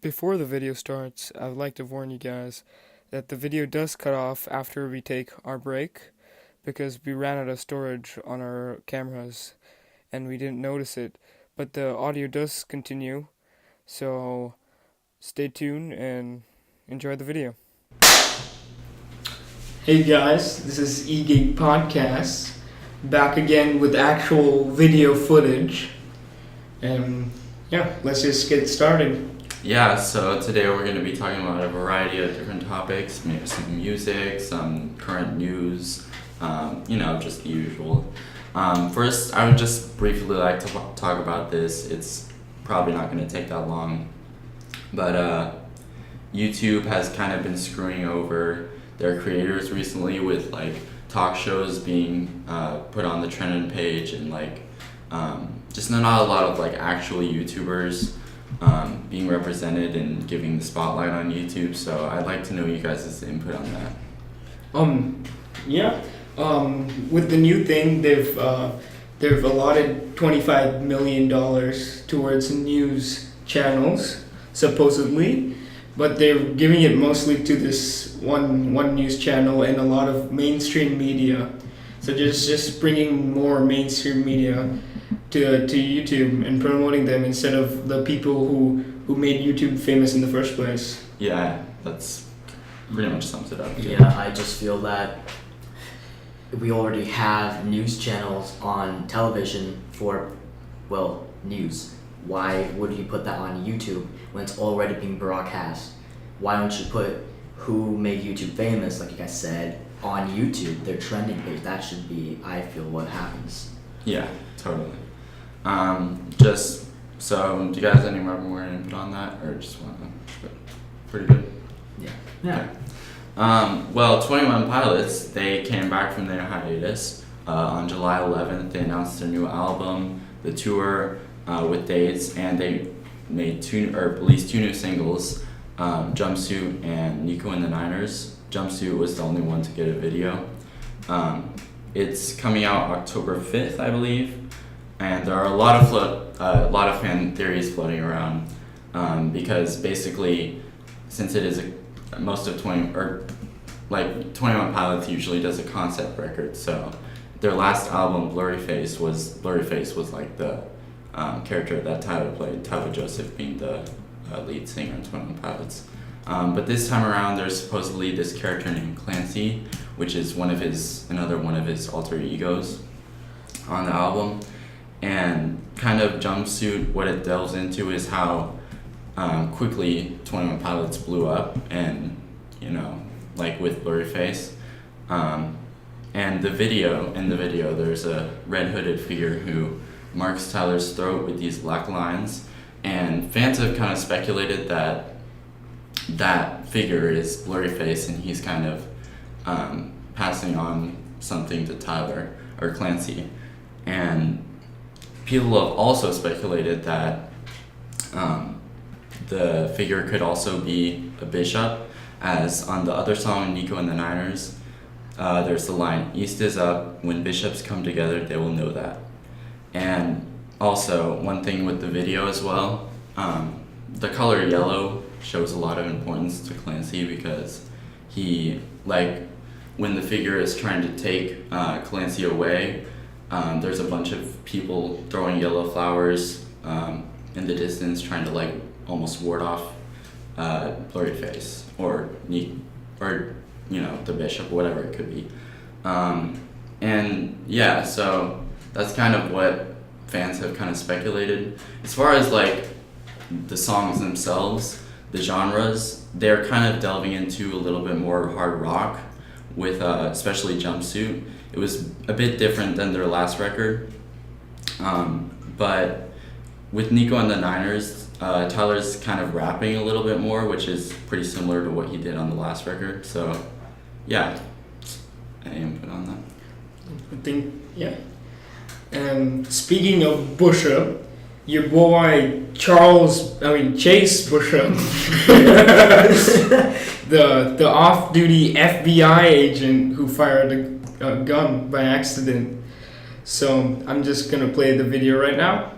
Before the video starts, I would like to warn you guys that the video does cut off after we take our break because we ran out of storage on our cameras and we didn't notice it. But the audio does continue, so stay tuned and enjoy the video. Hey guys, this is EGIG Podcast, back again with actual video footage. And let's just get started. Yeah, so today we're going to be talking about a variety of different topics, maybe some music, some current news, just the usual. First, I would just briefly like to talk about this. It's probably not going to take that long, but YouTube has kind of been screwing over their creators recently with like talk shows being put on the trending page and just not a lot of like actual YouTubers being represented and giving the spotlight on YouTube. So I'd like to know you guys' input on that. With the new thing, they've allotted $25 million towards news channels, supposedly, but they're giving it mostly to this one news channel and a lot of mainstream media. So just bringing more mainstream media to YouTube and promoting them instead of the people who made YouTube famous in the first place. Yeah, that's pretty much sums it up. Yeah, I just feel that we already have news channels on television for, news. Why would you put that on YouTube when it's already being broadcast? Why don't you put who made YouTube famous, like you guys said, on YouTube, their trending page? That should be, I feel, what happens. Yeah, totally. So, do you guys have any more input on that, or just want to? Pretty good. Yeah. Okay. 21 Pilots, they came back from their hiatus. On July 11th, they announced their new album, the tour with dates, and they released two new singles, Jumpsuit and Nico and the Niners. Jumpsuit was the only one to get a video. It's coming out October 5th, I believe. And there are a lot of fan theories floating around, because basically, since it is most of 21 Pilots usually does a concept record. So their last album, Blurry Face was like the character that Tyler played, Tyler Joseph being the lead singer in 21 Pilots. But this time around, there's supposedly this character named Clancy, which is another one of his alter egos on the album. And kind of Jumpsuit, what it delves into is how quickly 21 Pilots blew up, and with Blurry Face. And in the video, there's a red hooded figure who marks Tyler's throat with these black lines, and fans have kind of speculated that figure is Blurry Face, and he's kind of passing on something to Tyler or Clancy. And people have also speculated that the figure could also be a bishop, as on the other song, Nico and the Niners, there's the line, "East is up, when bishops come together, they will know that." And also, one thing with the video as well, the color yellow shows a lot of importance to Clancy, because he, when the figure is trying to take Clancy away, there's a bunch of people throwing yellow flowers in the distance, trying to almost ward off Blurry Face or the bishop, whatever it could be. So that's kind of what fans have kind of speculated. As far as the songs themselves, the genres, they're kind of delving into a little bit more hard rock with especially Jumpsuit. It was a bit different than their last record, but with Nico and the Niners, Tyler's kind of rapping a little bit more, which is pretty similar to what he did on the last record. So, yeah, any input on that? I think, yeah. And speaking of Bishop, your boy Chase Bishop, the off-duty FBI agent who fired a gun by accident. So I'm just gonna play the video right now.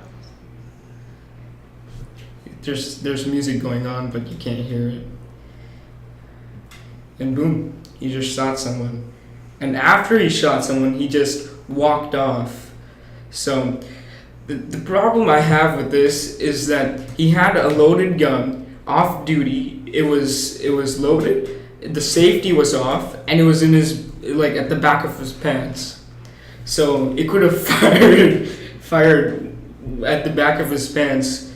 there's music going on, but you can't hear it. And boom, he just shot someone. And after he shot someone, he just walked off. So the problem I have with this is that he had a loaded gun off duty. It was loaded. The safety was off, and it was in his at the back of his pants. So it could have fired at the back of his pants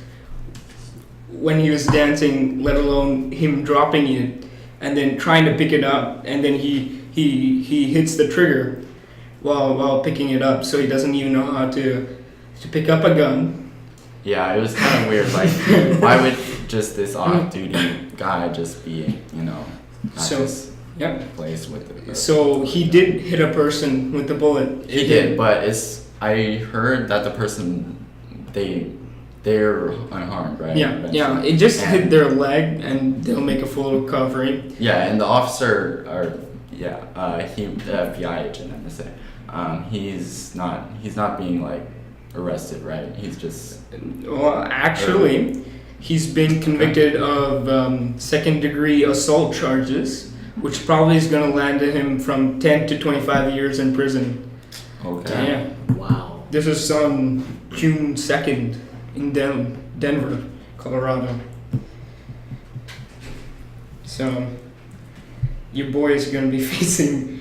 when he was dancing, let alone him dropping it and then trying to pick it up, and then he hits the trigger while picking it up, so he doesn't even know how to pick up a gun. Yeah, it was kind of weird. Like, why would just this off-duty guy just be, not just placed with the So he did hit a person with the bullet. He did, but I heard that the person, they're unharmed, right? Yeah. It just hit their leg, and they'll make a full recovery. Yeah, and the officer, the FBI agent, I'm gonna say, he's not being arrested, right? He's just. Well, actually, he's been convicted of second-degree assault charges, which probably is going to land him from 10 to 25 years in prison. Okay. Yeah. Wow. This is on June 2nd in Denver, Colorado. So, your boy is going to be facing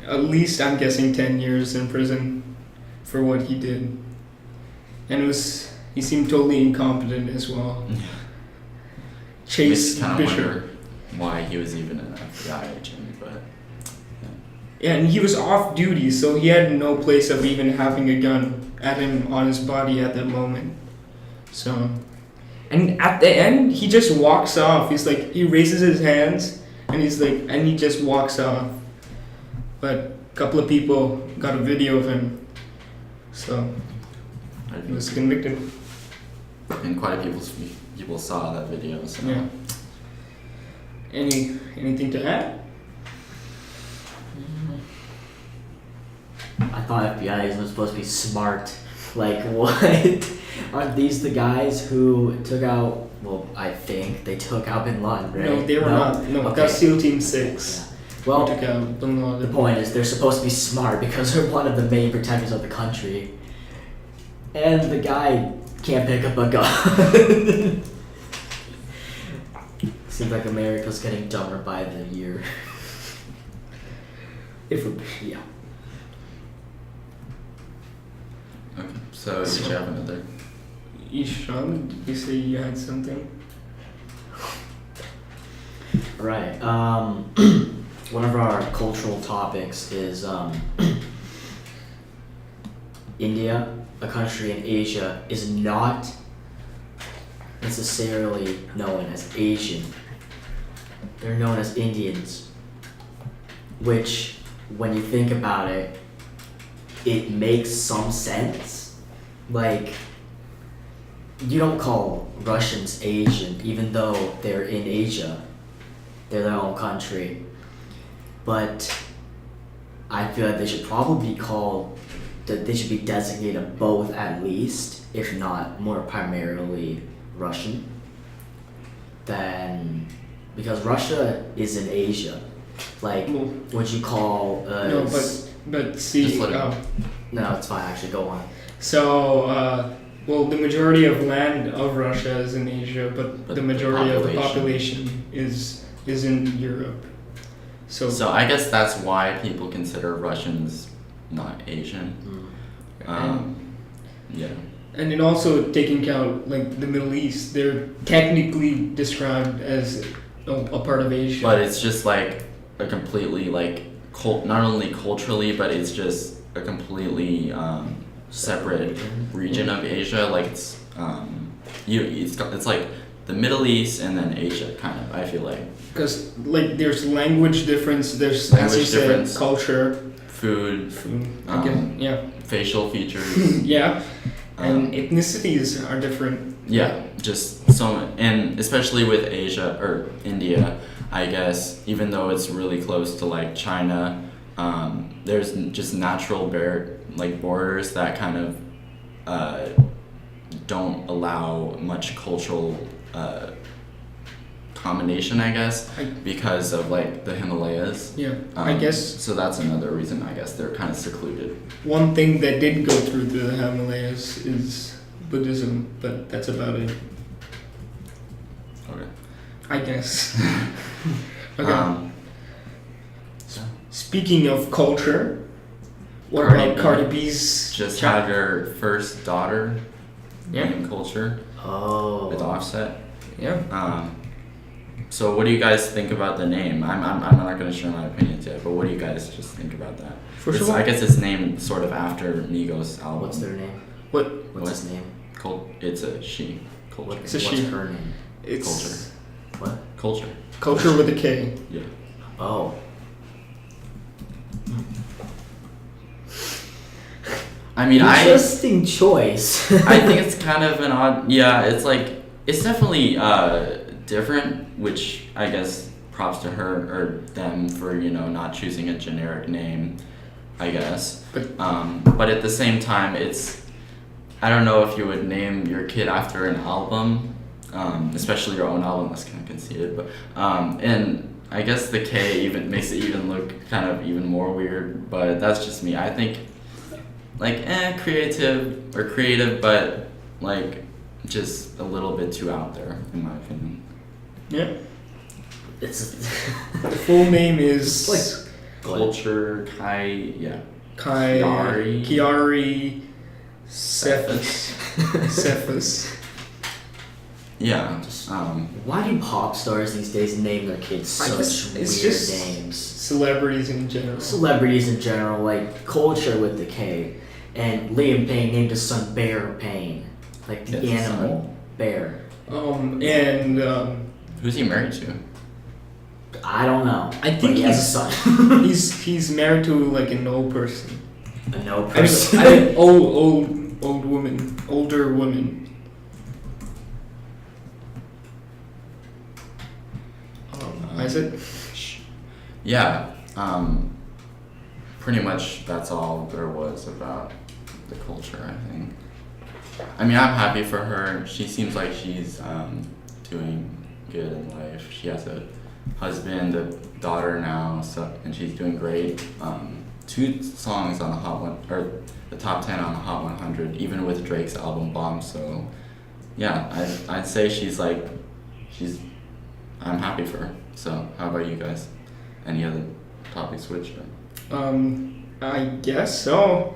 at least, I'm guessing, 10 years in prison for what he did. And he seemed totally incompetent as well. Chase Bishop. Why he was even an FBI agent, but yeah, and he was off duty, so he had no place of even having a gun at him on his body at that moment. So, and at the end, he just walks off. He raises his hands, and and he just walks off. But a couple of people got a video of him, so he was convicted. And quite a few people saw that video. So. Yeah. Anything to add? I thought FBI was supposed to be smart. What? Aren't these the guys who took out? Well, I think they took out Bin Laden, right? No, they were not. No, okay. that's SEAL Team 6. Yeah. Well, who took out Bin Laden. The point is they're supposed to be smart because they're one of the main protectors of the country, and the guy can't pick up a gun. Seems like America's getting dumber by the year. Yeah. Okay, so did you have another? Ishan, did you say you had something? Right. One of our cultural topics is India, a country in Asia, is not necessarily known as Asian. They're known as Indians, which, when you think about it, it makes some sense. You don't call Russians Asian, even though they're in Asia. They're their own country. But I feel like they should probably be called, that they should be designated both at least, if not more primarily Russian. Because Russia is in Asia. Would you call no, but see, no, it's fine, actually, go on. So, the majority of land of Russia is in Asia, but the majority of the population is in Europe. So I guess that's why people consider Russians not Asian. Yeah. And then also taking account the Middle East, they're technically described as a part of Asia. But it's just a completely not only culturally, but it's just a completely separate region of Asia. It's the Middle East and then Asia, kind of. I feel like. Because there's language difference. There's, as you said, culture, food. Facial features. Yeah. And ethnicities are different. Yeah, just so, and especially with Asia or India, I guess, even though it's really close to China, there's just natural borders that kind of don't allow much cultural combination, I guess, because of like the Himalayas. Yeah, I guess so. That's another reason. I guess they're kind of secluded. one thing that did go through the Himalayas is Buddhism, but that's about it. Okay. I guess. Okay. So Speaking of culture, what Cardi about B Cardi B's? just had her first daughter Yeah. in Culture Oh. with Offset. Yeah. So what do you guys think about the name? I'm not going to share my opinions yet, but what do you guys just think about that? First of all, I guess it's named sort of after Migos' album. What's their name? what What's his name? It's a she. Culture. It's a What's she. her name? it's Culture. What? Culture. culture with a K. Yeah. Oh. I mean, Interesting choice. I think it's kind of an odd. Yeah, it's like it's definitely different, which I guess props to her or them for not choosing a generic name, I guess. But at the same time, I don't know if you would name your kid after an album, especially your own album. That's kind of conceited, but and I guess the K even makes it even look kind of even more weird. But that's just me. I think like creative, but like just a little bit too out there in my opinion. Yeah. It's The full name is like Culture Kiari Kiari Cephus. Cephus. Yeah. why do pop stars these days name their kids I such guess weird it's just names? Celebrities in general. Celebrities in general, like Culture with the K, and Liam Payne named his son Bear Payne, like the That's his animal bear. And Who's he married to? I don't know. I think but he has a son. he's married to like an old person. A no I person. mean, older woman. Isaac? Yeah. Pretty much that's all there was about the culture, I think. I mean, I'm happy for her. She seems like she's doing good in life. She has a husband, a daughter now, and she's doing great. 2 songs on the Hot One, or the top 10 on the Hot 100, even with Drake's album Bomb. So, yeah, I'd say I'm happy for her. So, how about you guys? Any other topic switch? I guess so.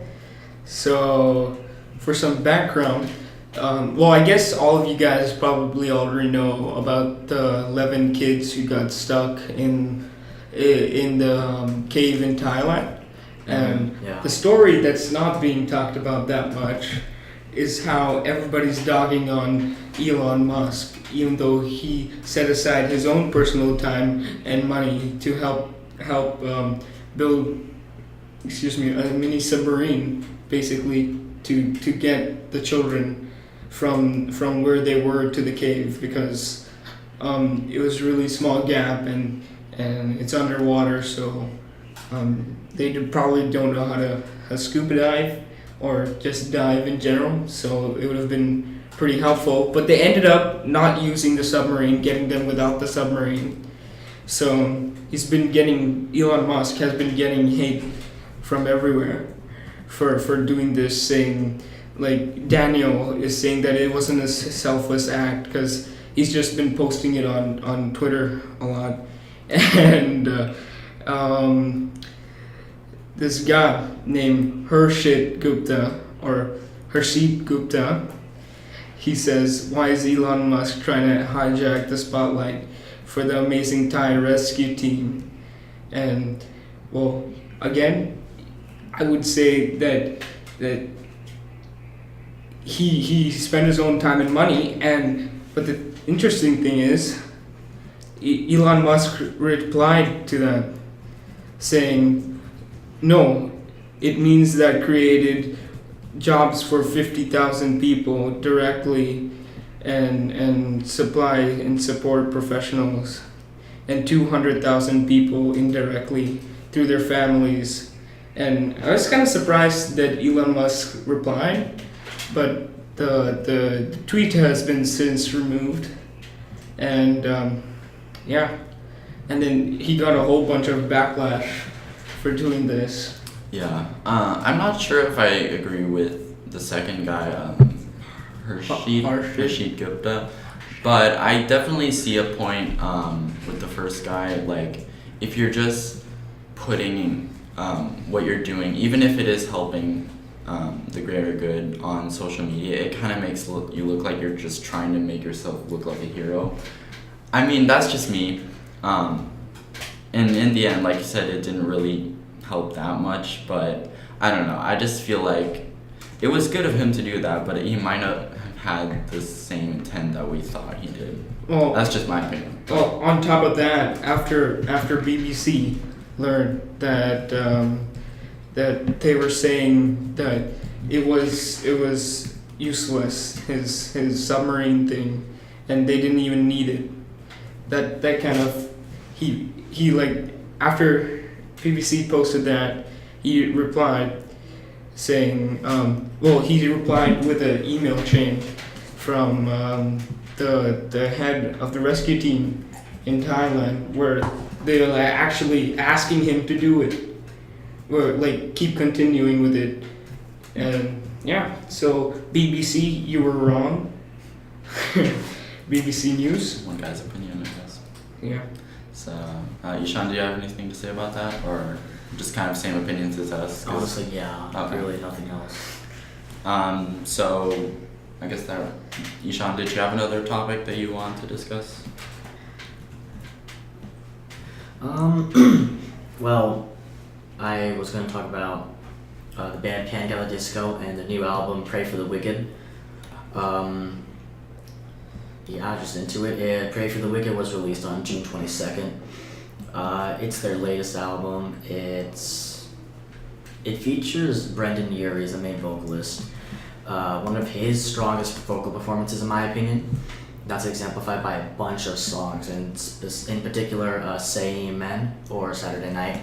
So, for some background, I guess all of you guys probably already know about the 11 kids who got stuck in the cave in Thailand. And Yeah. the story that's not being talked about that much is how everybody's dogging on Elon Musk, even though he set aside his own personal time and money to help build a mini submarine, basically to get the children from where they were to the cave, because it was a really small gap and it's underwater, so they probably don't know how to scuba dive or just dive in general, so it would have been pretty helpful. But they ended up not using the submarine, getting them without the submarine. So Elon Musk has been getting hate from everywhere for doing this, saying, like Daniel is saying that it wasn't a selfless act because he's just been posting it on Twitter a lot. And this guy named Harshit Gupta, or Harshit Gupta, he says, why is Elon Musk trying to hijack the spotlight for the amazing Thai rescue team? And, well, again, I would say that he spent his own time and money, but the interesting thing is, Elon Musk replied to that, saying, no, it means that created jobs for 50,000 people directly and supply and support professionals, and 200,000 people indirectly through their families. And I was kind of surprised that Elon Musk replied, but the tweet has been since removed, and yeah, and then he got a whole bunch of backlash for doing this. Yeah. I'm not sure if I agree with the second guy, Harshit Gupta, but I definitely see a point with the first guy. Like, if you're just putting what you're doing, even if it is helping the greater good on social media, it kind of makes you look like you're just trying to make yourself look like a hero. I mean, that's just me. And in the end, like you said, it didn't really help that much, but I don't know. I just feel like it was good of him to do that, but he might not have had the same intent that we thought he did. Well, that's just my opinion. Well, on top of that, after BBC learned that that they were saying that it was useless, his submarine thing, and they didn't even need it. That kind of he like, after BBC posted that, he replied saying, he replied with an email chain from the head of the rescue team in Thailand, where they're like actually asking him to do it, or like keep continuing with it. And yeah, so BBC, you were wrong. BBC News. One guy's opinion, I guess. Yeah. So, Ishan, do you have anything to say about that, or just kind of same opinions as us? Honestly, yeah. Okay. Really, nothing else. So, I guess that, Ishan, did you have another topic that you want to discuss? Well, I was going to talk about the band Pancake Disco and the new album Pray for the Wicked. Yeah, just into it. Pray for the Wicked was released on June 22nd. It's their latest album. It features Brendan Urie as the main vocalist. One of his strongest vocal performances, in my opinion. That's exemplified by a bunch of songs, and in particular, Say Amen or Saturday Night.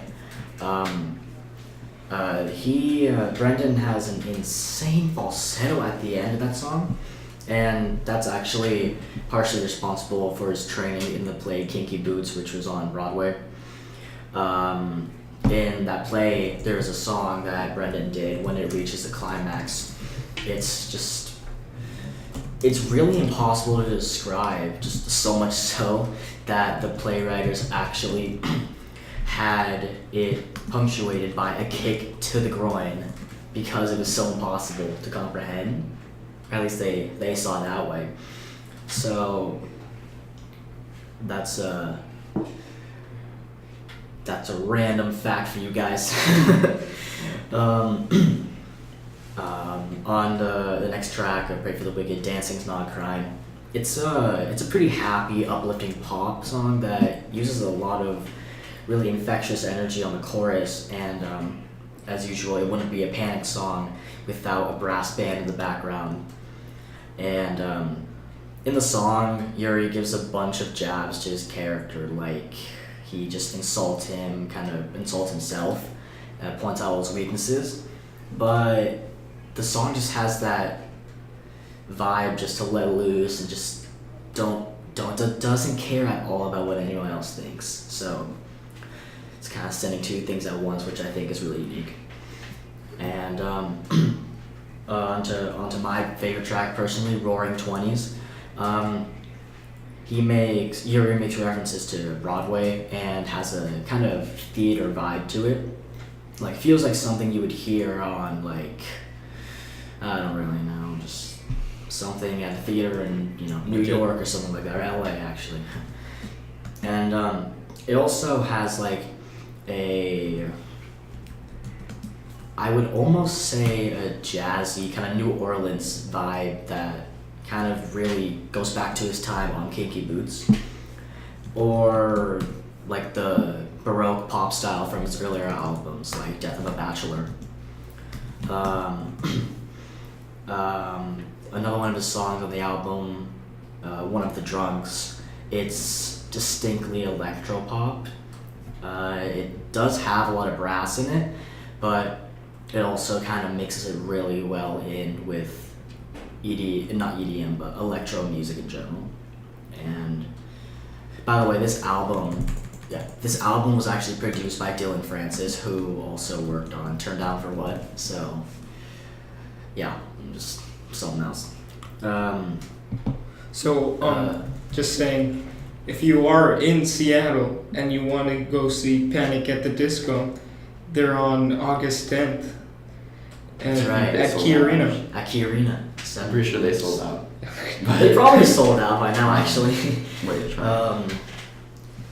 Brendan has an insane falsetto at the end of that song, and that's actually partially responsible for his training in the play Kinky Boots, which was on Broadway. In that play, there's a song that Brendan did when it reaches the climax. It's really impossible to describe, just so much so that the playwriters actually had it punctuated by a kick to the groin because it was so impossible to comprehend. At least they saw it that way. So that's a random fact for you guys. On the next track, Pray for the Wicked, Dancing's Not a Crime. It's a pretty happy, uplifting pop song that uses a lot of really infectious energy on the chorus, and as usual, it wouldn't be a Panic song without a brass band in the background. And in the song, Urie gives a bunch of jabs to his character, like he just insults himself, and points out all his weaknesses. But the song just has that vibe just to let loose and just doesn't care at all about what anyone else thinks. So it's kind of sending two things at once, which I think is really unique. And onto my favorite track personally, Roaring Twenties. Urie makes references to Broadway and has a kind of theater vibe to it. Like, feels like something you would hear on, like, I don't really know, just something at a theater in, New York or something like that, or LA actually. And it also has like I would almost say a jazzy kind of New Orleans vibe that kind of really goes back to his time on Kinky Boots, or like the Baroque pop style from his earlier albums, like Death of a Bachelor. Another one of his songs on the album, One of the Drunks, it's distinctly electropop. It does have a lot of brass in it, but it also kind of mixes it really well in with not EDM, but electro music in general. And by the way, this album was actually produced by Dylan Francis, who also worked on Turn Down for What. So, yeah, just something else. Just saying, if you are in Seattle and you want to go see Panic at the Disco, they're on August 10th. That's right. At Key Arena. At Key Arena. I'm pretty sure they sold out. They probably sold out by now, actually. Wait, try.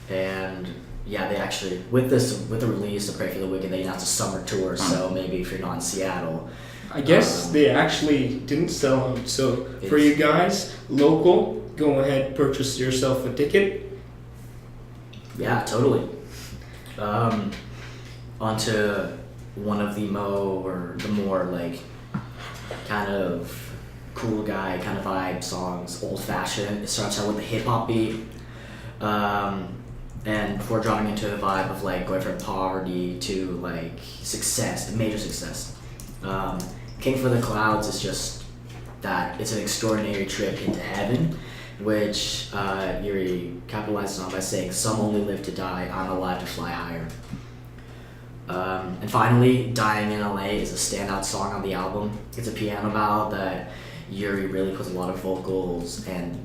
And yeah, they actually with the release of Pray for the Wicked, they announced a summer tour. So maybe if you're not in Seattle, I guess they actually didn't sell out. So for you guys, local, go ahead, purchase yourself a ticket. Yeah, totally. Onto one of the more like kind of cool guy kind of vibe songs, Old Fashioned. It starts out with a hip hop beat, and before dropping into a vibe of like going from poverty to like success, major success. King for the Clouds is just that it's an extraordinary trip into heaven, which Yuri capitalizes on by saying, "Some only live to die, I'm alive to fly higher." And finally, Dying in LA is a standout song on the album. It's a piano ballad that Yuri really puts a lot of vocals and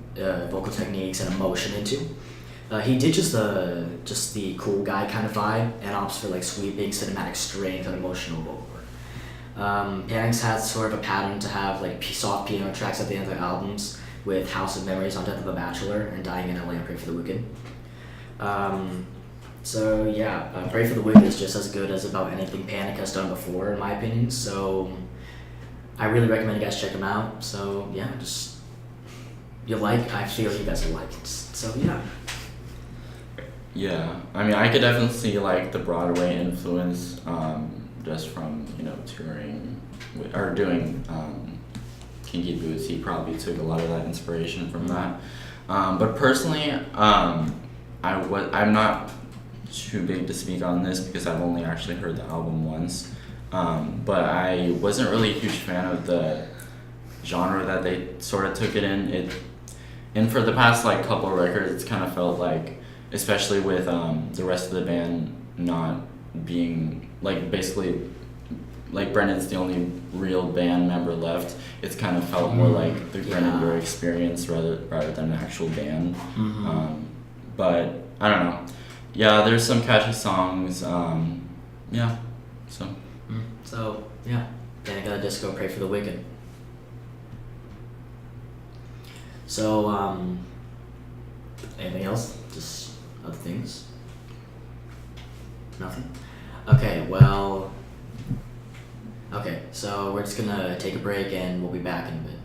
vocal techniques and emotion into. He did just the cool guy kind of vibe and opts for like sweeping cinematic strings and emotional vocal work. Panic's has sort of a pattern to have like soft piano tracks at the end of their albums, with House of Memories on Death of a Bachelor and Dying in LA and Pray for the Wicked. So yeah, Pray for the Wicked is just as good as about anything Panic has done before, in my opinion. So I really recommend you guys check them out. So yeah, I feel you guys will like it. So yeah. Yeah, I mean, I could definitely see like the Broadway influence, just from touring or doing Kinky Boots. He probably took a lot of that inspiration from that. But personally, I'm not too big to speak on this because I've only actually heard the album once. But I wasn't really a huge fan of the genre that they sort of took it in. And for the past like couple of records, it's kind of felt like, especially with the rest of the band not being like basically like Brennan's the only real band member left, it's kind of felt more like the Brennan experience rather than an actual band. But I don't know. Yeah, there's some catchy songs. Yeah, so. So yeah, Panic at the Disco, Pray for the Wicked. So anything else? Just other things? Nothing? Okay, so we're just gonna take a break and we'll be back in a bit.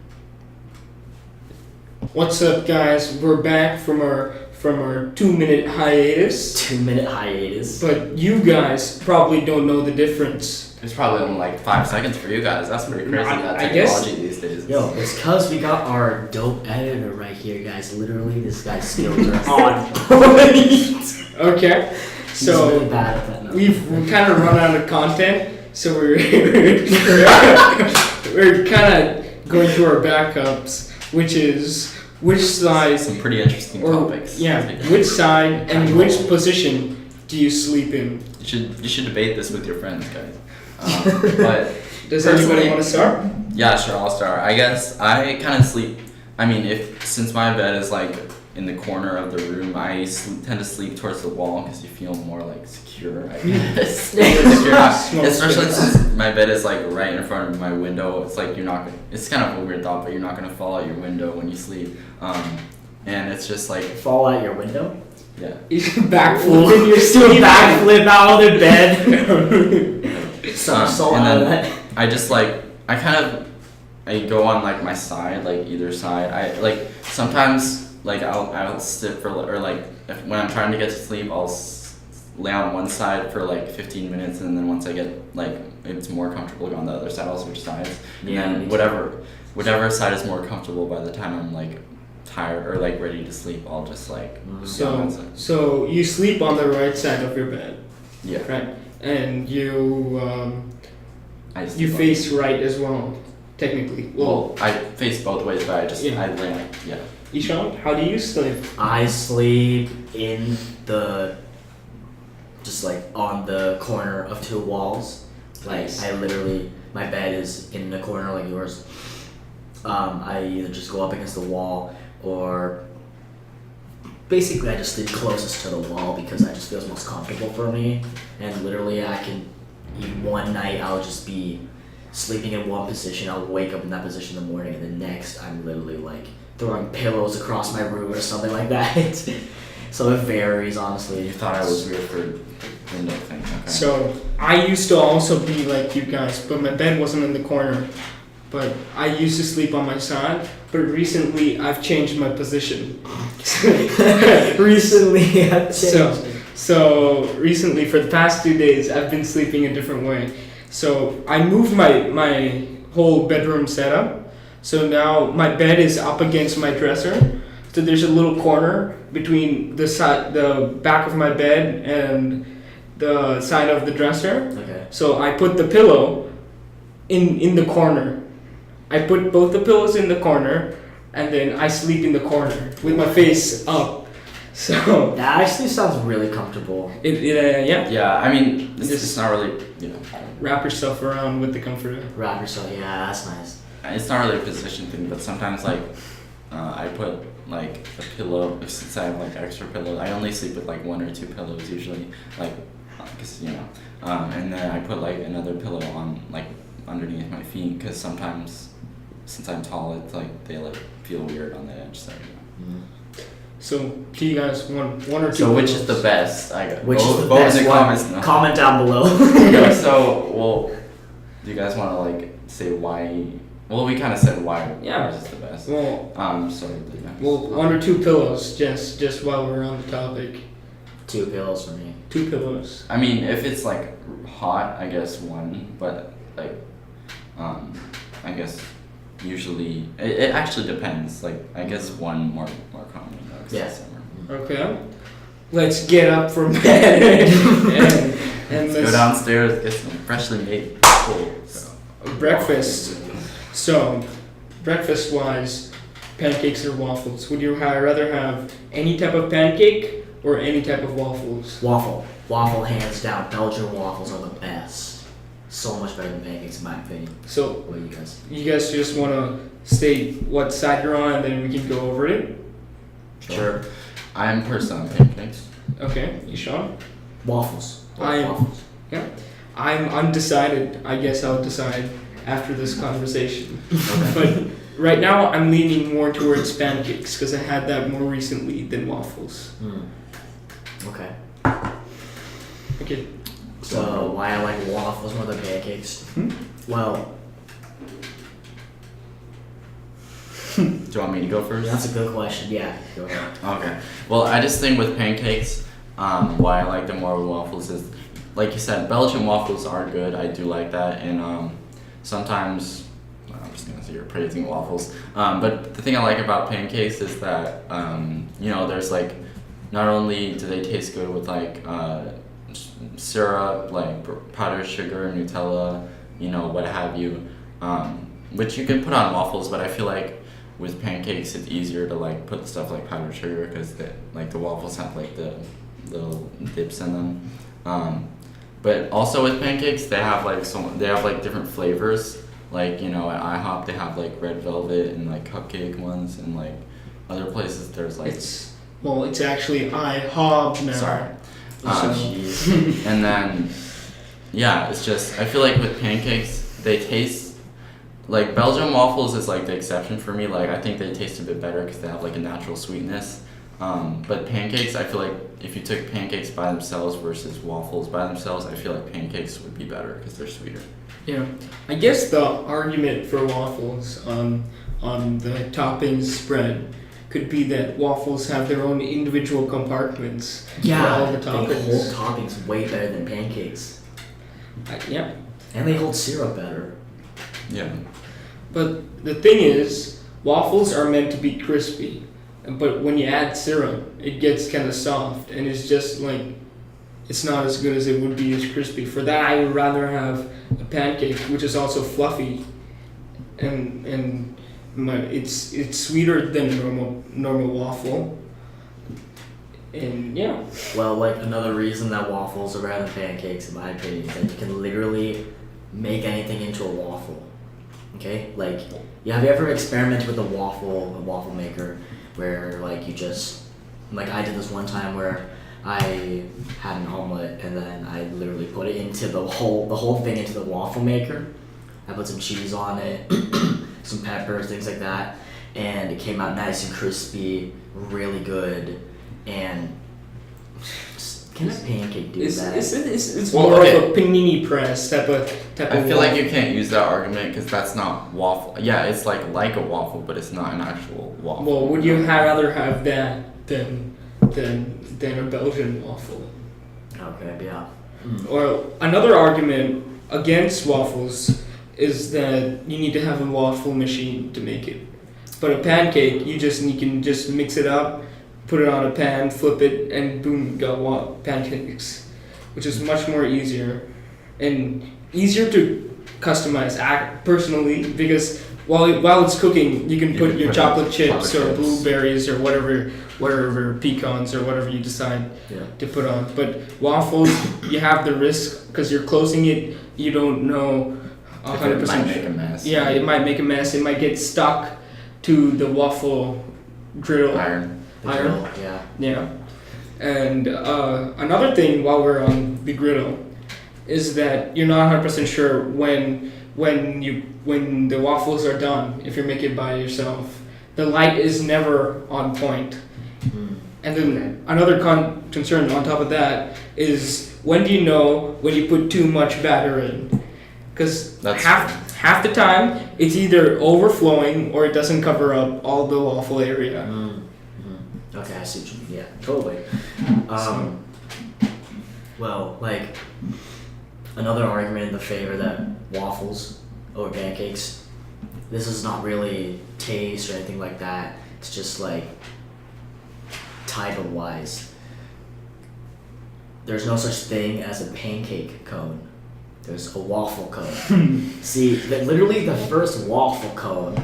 What's up, guys? We're back from our 2-minute hiatus. 2-minute hiatus. But you guys probably don't know the difference. It's probably only like 5 seconds for you guys. That's pretty crazy. That technology these days. Yo, it's because we got our dope editor right here, guys. Literally, this guy's skills are on point. Okay, so really bad at that. we've kind of run out of content, so we're kind of going through our backups, which is which side. Some pretty interesting topics. Yeah, which side and which position do you sleep in? You should debate this with your friends, guys. But does anybody want to start? Yeah, sure, I'll start. I guess I kind of sleep. I mean, since my bed is like in the corner of the room, I tend to sleep towards the wall because you feel more like secure, I guess. Especially since my bed is like right in front of my window. It's like it's kind of a weird thought, but you're not gonna fall out your window when you sleep. And it's just like fall out your window. Yeah. You can backflip. You're still backflip out of bed. So and then I just like I go on like my side, like either side. I like sometimes like I'll sit for or like when I'm trying to get to sleep, I'll lay on one side for like 15 minutes, and then once I get like it's more comfortable on the other side, I'll switch sides. And then whatever side is more comfortable by the time I'm like tired or like ready to sleep, I'll just like so you sleep on the right side of your bed. Yeah. Right. And you face right as well. technically. Well, I face both ways, but Yeah. I lay. Yeah. Ishan, how do you sleep? I sleep in just like on the corner of two walls. Like Nice. I literally, my bed is in the corner like yours. I either just go up against the wall or basically I just sleep closest to the wall because that just feels most comfortable for me. And literally one night I'll just be sleeping in one position, I'll wake up in that position in the morning, and the next I'm literally like throwing pillows across my room or something like that. So it varies, honestly. You thought I was weird for window thing. Okay. So I used to also be like you guys, but my bed wasn't in the corner. But I used to sleep on my side, but recently I've changed my position. Recently I've changed. So recently, for the past 2 days, I've been sleeping a different way. So I moved my whole bedroom setup. So now my bed is up against my dresser. So there's a little corner between the back of my bed and the side of the dresser. Okay. So I put the pillow in the corner. I put both the pillows in the corner, and then I sleep in the corner with my face up. So That actually sounds really comfortable. yeah. Yeah, I mean, Just- it's not really, you know, Wrap yourself around with the comforter. Wrap yourself, yeah, that's nice. it's not really a position thing, but sometimes like I put like a pillow, since I have like extra pillows. I only sleep with like 1 or 2 pillows usually, like, cause you know, and then I put like another pillow on like underneath my feet, cause sometimes since I'm tall, it's like they like feel weird on the edge. So, you know. So do you guys want 1 or 2 So which is pillows? the best? I got Which vote, is the vote best in the one? comments. No. Comment down below. Yeah, so well, do you guys want to like say why? Well, we kind of said why. Yeah. Ours is the best. Well, So the next. 1 or 2 pillows, just while we're on the topic. 2 pillows for me. 2 pillows. I mean, if it's like hot, I guess 1, but like, I guess usually it actually depends. Like, I guess 1 more common. Though, 'cause Yeah. it's summer. Okay. Let's get up from bed and Let's go downstairs, get some freshly made bowls. breakfast. So, breakfast wise, pancakes or waffles? Would you rather have any type of pancake or any type of waffles? Waffle hands down. Belgian waffles are the best. So much better than pancakes in my opinion. So, What do you guys? you guys just want to state what side you're on, and then we can go over it. Sure. I'm personally on pancakes. Okay, Ishan? Waffles. Waffles. I'm undecided. I guess I'll decide after this conversation. But right now, I'm leaning more towards pancakes because I had that more recently than waffles. Okay. Okay. So why I like waffles more than pancakes? Well, Do you want me to go first? that's a good question. Yeah, go ahead. Okay. Well, I just think with pancakes, why I like them more than waffles is, like you said, Belgian waffles are good. I do like that, and sometimes I'm just gonna say you're praising waffles. But the thing I like about pancakes is that you know, there's like, not only do they taste good with like syrup, like powdered sugar, Nutella, you know, what have you, which you can put on waffles, but I feel like with pancakes it's easier to like put stuff like powdered sugar because the waffles have like the little dips in them. But also with pancakes they have like different flavors. Like, you know, at IHOP they have like red velvet and like cupcake ones, and like other places there's like It's actually IHOB now. sorry. Jeez. And then yeah, it's just I feel like with pancakes they taste like Belgian waffles is like the exception for me. Like I think they taste a bit better because they have like a natural sweetness. But pancakes, I feel like if you took pancakes by themselves versus waffles by themselves, I feel like pancakes would be better because they're sweeter. Yeah, I guess the argument for waffles on the toppings spread could be that waffles have their own individual compartments for all the they toppings. hold toppings way better than pancakes, Yeah, and they hold syrup better. Yeah. but the thing is, waffles are meant to be crispy, but when you add syrup, it gets kind of soft, and it's just like, it's not as good as it would be as crispy. For that, I would rather have a pancake, which is also fluffy, and it's sweeter than normal waffle. And yeah. Well, like another reason that waffles are better than pancakes, in my opinion, is that you can literally make anything into a waffle. Okay, like, have you ever experimented with a waffle maker, where like you just, like I did this one time where I had an omelet and then I literally put it into the whole thing into the waffle maker. I put some cheese on it, some peppers, things like that, and it came out nice and crispy, really good. And can a pancake do that? It's Well, more okay. of a panini press type of I feel like waffle. you can't use that argument because that's not waffle. Yeah, it's like a waffle, but it's not an actual waffle. Well, would you rather have that than a Belgian waffle? Okay, yeah. Or another argument against waffles is that you need to have a waffle machine to make it. But a pancake, you can just mix it up, put it on a pan, flip it, and boom, you got pancakes, which is much more easier and easier to customize personally, because while it's cooking, you can put your chocolate chips or blueberries or whatever pecans or whatever you decide to put on. But waffles, you have the risk because you're closing it. You don't know 100%. It might make a mess. Yeah, it might make a mess. It might get stuck to the waffle griddle. Iron. Yeah. And another thing while we're on the griddle is that you're not 100% sure when the waffles are done, if you're making it by yourself. The light is never on point. And then another concern on top of that is, when do you know when you put too much batter in? Because half the time it's either overflowing or it doesn't cover up all the waffle area. Okay, I see what you mean. Yeah, totally. Well, like, another argument in the favor that waffles over pancakes, this is not really taste or anything like that. It's just like title-wise. There's no such thing as a pancake cone. There's a waffle cone. See, literally the first waffle cone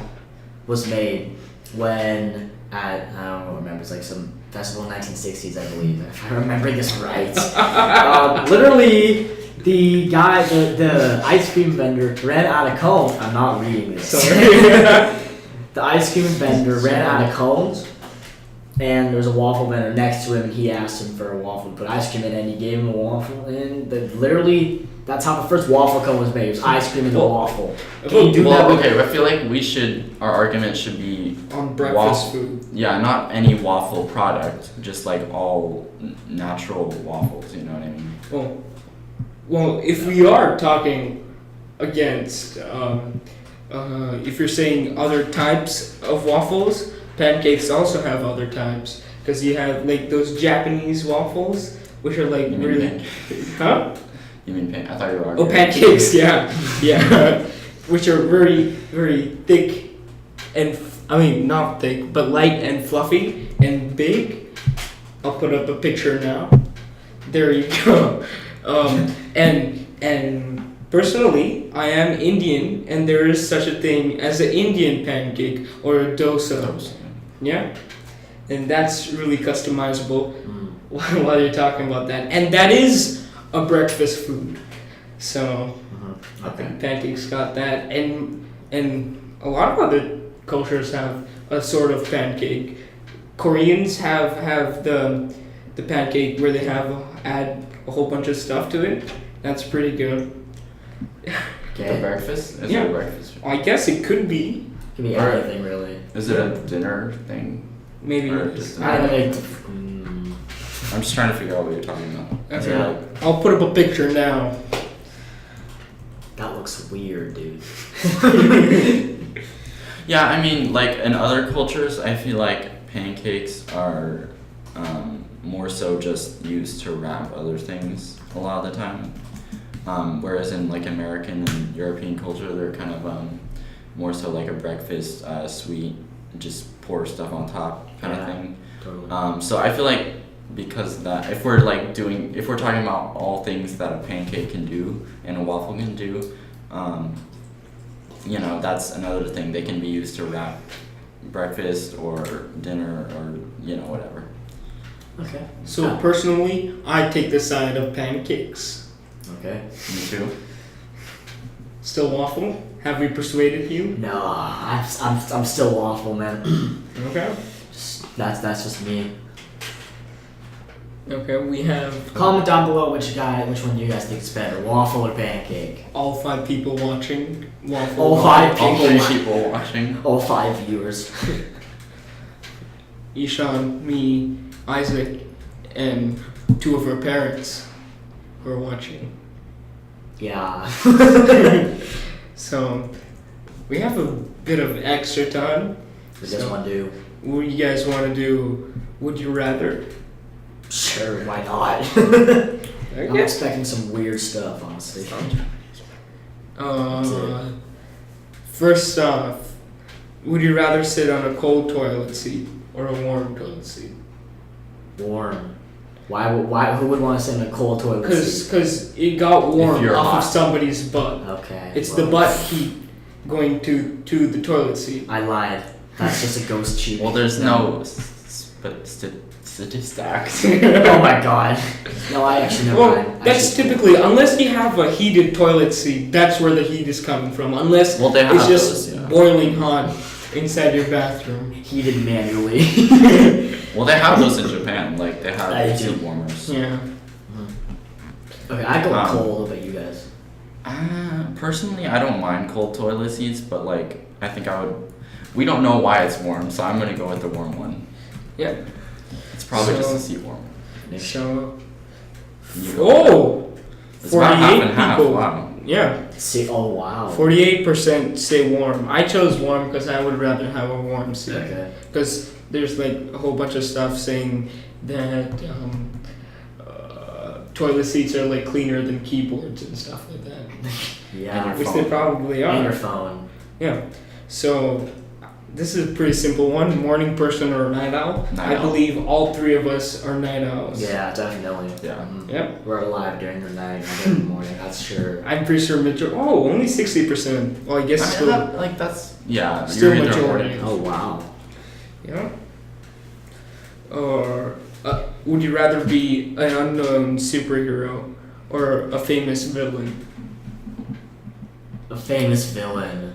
was made when I don't remember, it's like some festival in the 1960s, I believe, if I remember this right. Literally, the guy, the ice cream vendor ran out of cones. I'm not reading this. The ice cream vendor ran out of cones, and there was a waffle vendor next to him, and he asked him for a waffle to put ice cream in, and he gave him a waffle, and literally, that's how the first waffle cone was made. It was ice cream in the waffle. Can you do that? Okay, I feel like our argument should be on breakfast food. Yeah, not any waffle product, just like all natural waffles, you know what I mean? Well, if we are talking against, if you're saying other types of waffles, pancakes also have other types. Because you have like those Japanese waffles, which are like really... Huh? You mean I thought you were arguing. Oh, pancakes, yeah. Which are very, very thick and, not thick, but light and fluffy and big. I'll put up a picture now. There you go. And personally, I am Indian, and there is such a thing as an Indian pancake or a dosa. Yeah? And that's really customizable while you're talking about that. And that is a breakfast food. So pancakes got that, and a lot of other cultures have a sort of pancake. Koreans have the pancake where they add a whole bunch of stuff to it. That's pretty good. The breakfast? Is Yeah. it a breakfast? I guess it could be. It can be anything, really. Is it a dinner thing? Maybe. Or just I don't know. I'm just trying to figure out what you're talking about. Is it Yeah. like, I'll put up a picture now. That looks weird, dude. yeah, I mean, like in other cultures, I feel like pancakes are more so just used to wrap other things a lot of the time. Whereas in like American and European culture, they're kind of more so like a breakfast sweet, just pour stuff on top kind of thing. Totally. So I feel like because that, if we're talking about all things that a pancake can do and a waffle can do, that's another thing. They can be used to wrap breakfast or dinner or whatever. Okay. So personally, I take the side of pancakes. Okay. Me too. Still waffle? Have we persuaded you? No, I'm still waffle, man. Okay. That's just me. Okay, we have Comment down below which one you guys think is better, waffle or pancake. all 5 people watching waffle. All 5 All people. 3 people watching. All 5 viewers. Ishan, me, Isaac, and 2 of our parents who are watching. Yeah. So we have a bit of extra time. We just want to do. What do you guys want to do? Would you rather? Sure, why not? I'm Okay. expecting some weird stuff, honestly. First off, would you rather sit on a cold toilet seat or a warm toilet seat? Warm. Why? Who would want to sit in a cold toilet seat? Because it got warm you're off hot. of somebody's butt. Okay. It's well, the butt heat going to the toilet seat. I lied. That's just a ghost cheek. Well, there's no statistics. Oh my god. No, I actually never Well, mind. that's typically, unless you have a heated toilet seat, that's where the heat is coming from. Unless Well, they have it's just those, yeah. boiling hot inside your bathroom. heated manually. Well, they have those in Japan. Like they I have do. seat warmers. Yeah. Okay, I go Um, cold. What about you guys? Personally, I don't mind cold toilet seats, but like I think I would. We don't know why it's warm, so I'm gonna go with the warm one. Yeah. It's probably just So- a seat warm. So, You go. oh! It's about half 48 and half. people. Wow. Yeah. See, oh wow. 48% say warm. I chose warm because I would rather have a warm seat. Okay. Because there's like a whole bunch of stuff saying that toilet seats are like cleaner than keyboards and stuff like that. Yeah. Which they probably And your are. phone. Yeah. So this is a pretty simple one. Morning person or night owl? Night I owl. believe all 3 of us are night owls. Yeah, definitely. Yeah. Mhm. Yep. We're alive during the night, not during the morning. That's sure. I'm pretty sure only 60%. Well, I guess I mean, still. that's yeah. Still you're either majority. Oh wow. Yeah. Or would you rather be an unknown superhero or a famous villain? A famous villain.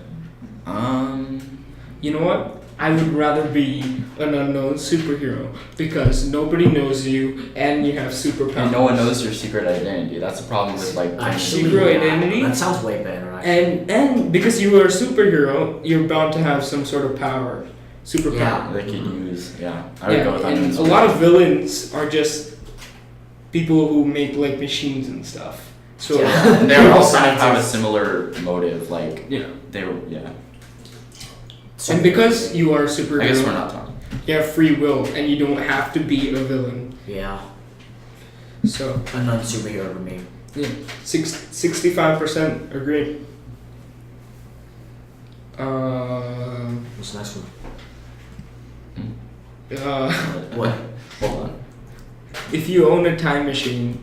You know what? I would rather be an unknown superhero because nobody knows you and you have superpowers. And no one knows your secret identity. That's the problem with like. Actually, Secret yeah, identity? That sounds way better. Actually. And because you are a superhero, you're bound to have some sort of power, superpower. Yeah. They could use. Yeah. I would go with and unknown a lot of villains are just people who make like machines and stuff. So Yeah. And they all kind of have a Scientists. similar motive. Like yeah. they were. Yeah. And because you are a I guess we're superhero, not talking. you have free will and you don't have to be a villain. Yeah. So Unknown superhero for me. yeah, 65% agree. What's the next one? What? Hold on. If you own a time machine,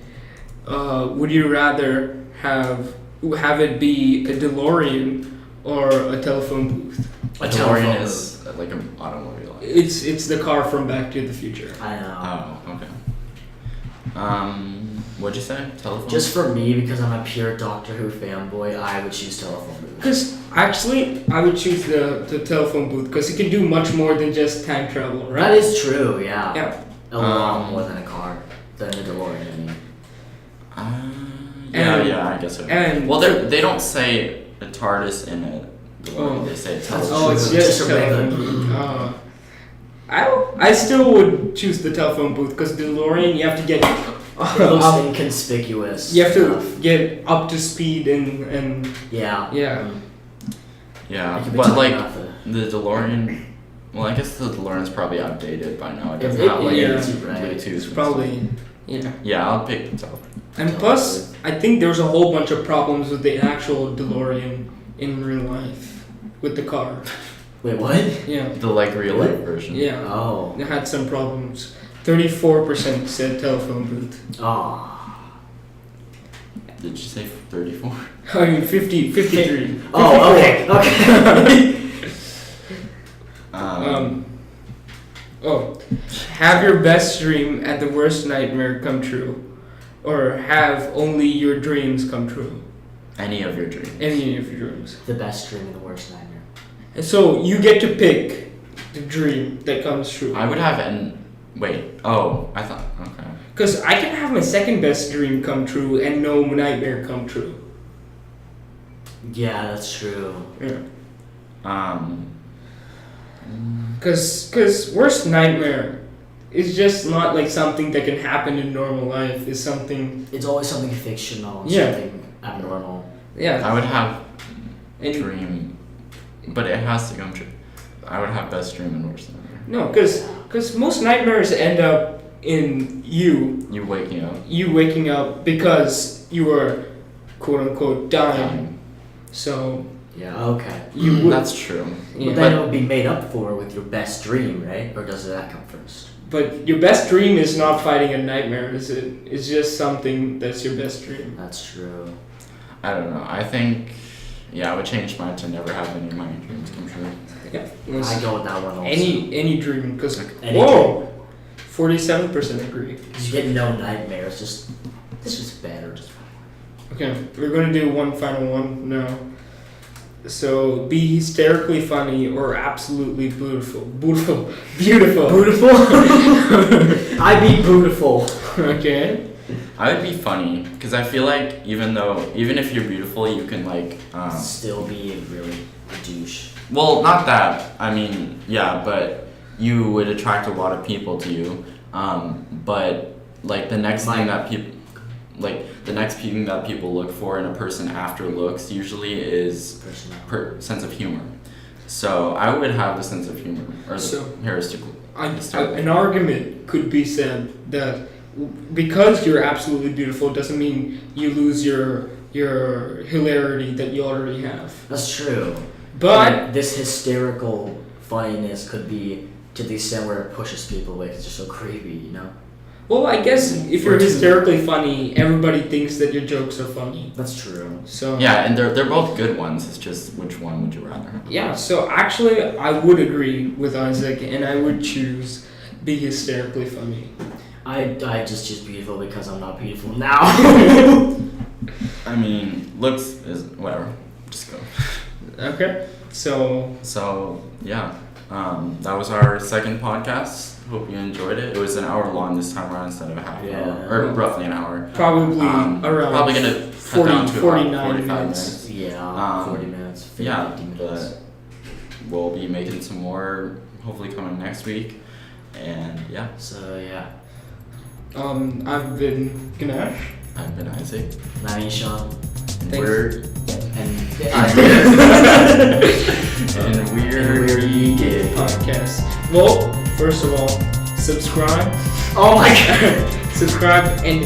would you rather have it be a DeLorean or a telephone booth? A DeLorean is like an automobile. It's the car from Back to the Future. I know. Oh, okay. What'd you say? Telephone? Just for me, because I'm a pure Doctor Who fanboy, I would choose telephone booth. Because actually, I would choose the telephone booth because it can do much more than just time travel, right? That is true. Yeah. Yeah. A lot more than a car, than a DeLorean. I mean. Yeah, I guess so. and- well, they don't say a TARDIS in a DeLorean. Oh. They say a That's telephone. Oh, it's true. just Just a regular telephone. I still would choose the telephone booth because DeLorean you have to get It looks inconspicuous. you have to enough. get up to speed and Yeah. yeah. Mm. Yeah, It could be but talking like about the DeLorean. Well, I guess the DeLorean's probably outdated by now. It doesn't It- have like yeah. Bluetooth. It's and probably yeah. stuff. Yeah, I'll pick the telephone. And plus, I think there's a whole bunch of problems with the actual DeLorean in real life with the car. Wait, what? Yeah. The like real life version. Yeah. Oh. It had some problems. 34% said telephone booth. Oh. Did you say 34? I mean 53. Oh, okay. Have your best dream and the worst nightmare come true, or have only your dreams come true. Any of your dreams. Any of your dreams. The best dream and the worst nightmare. And so you get to pick the dream that comes true. I would have wait. Oh, I thought. Okay. Because I can have my second best dream come true and no nightmare come true. Yeah, that's true. Yeah. Because worst nightmare is just not like something that can happen in normal life. It's something. It's always something fictional and something abnormal. Yeah. I would have dream, but it has to come true. I would have best dream and worst nightmare. No, because most nightmares end up in you. You waking up. You waking up because you are quote unquote dying. So. Yeah. Okay. You would. That's true. Yeah. But then it would be made up for with your best dream, right? Or does that come first? But your best dream is not fighting a nightmare, is it? It's just something that's your best dream. That's true. I don't know. I think, I would change mine to never have any of my dreams come true. Yeah. I go with that one also. Any dream, because 47% agree. Because you get no nightmares. Just this is better. Okay, we're gonna do one final one now. So be hysterically funny or absolutely beautiful. Beautiful. I'd be beautiful. Okay. I would be funny because I feel like even if you're beautiful, you can like still be really a douche. Well, not that. I mean, yeah, but you would attract a lot of people to you. But like the next thing that people look for in a person after looks usually is sense of humor. So I would have the sense of humor or an argument could be said that because you're absolutely beautiful doesn't mean you lose your hilarity that you already have. That's true. But this hysterical funniness could be to the extent where it pushes people away because they're so creepy, you know? Well, I guess if you're hysterically funny, everybody thinks that your jokes are funny. That's true. So yeah, and they're both good ones. It's just which one would you rather have? Yeah, so actually I would agree with Isaac and I would choose be hysterically funny. I just choose beautiful because I'm not beautiful now. I mean, looks is whatever. Just go. Okay. So yeah. That was our second podcast. Hope you enjoyed it. It was an hour long this time around instead of a half hour, or roughly an hour. Probably around probably gonna 49 minutes. Yeah, 40 minutes. 50 minutes. But we'll be making some more. Hopefully coming next week, and yeah. So yeah. I've been Ganesh. I've been Isaac. I'm Ishan. We're EGIG Podcast. Well, first of all, subscribe. Oh my god! Subscribe and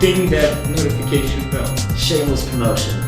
ding that notification bell. Shameless promotion.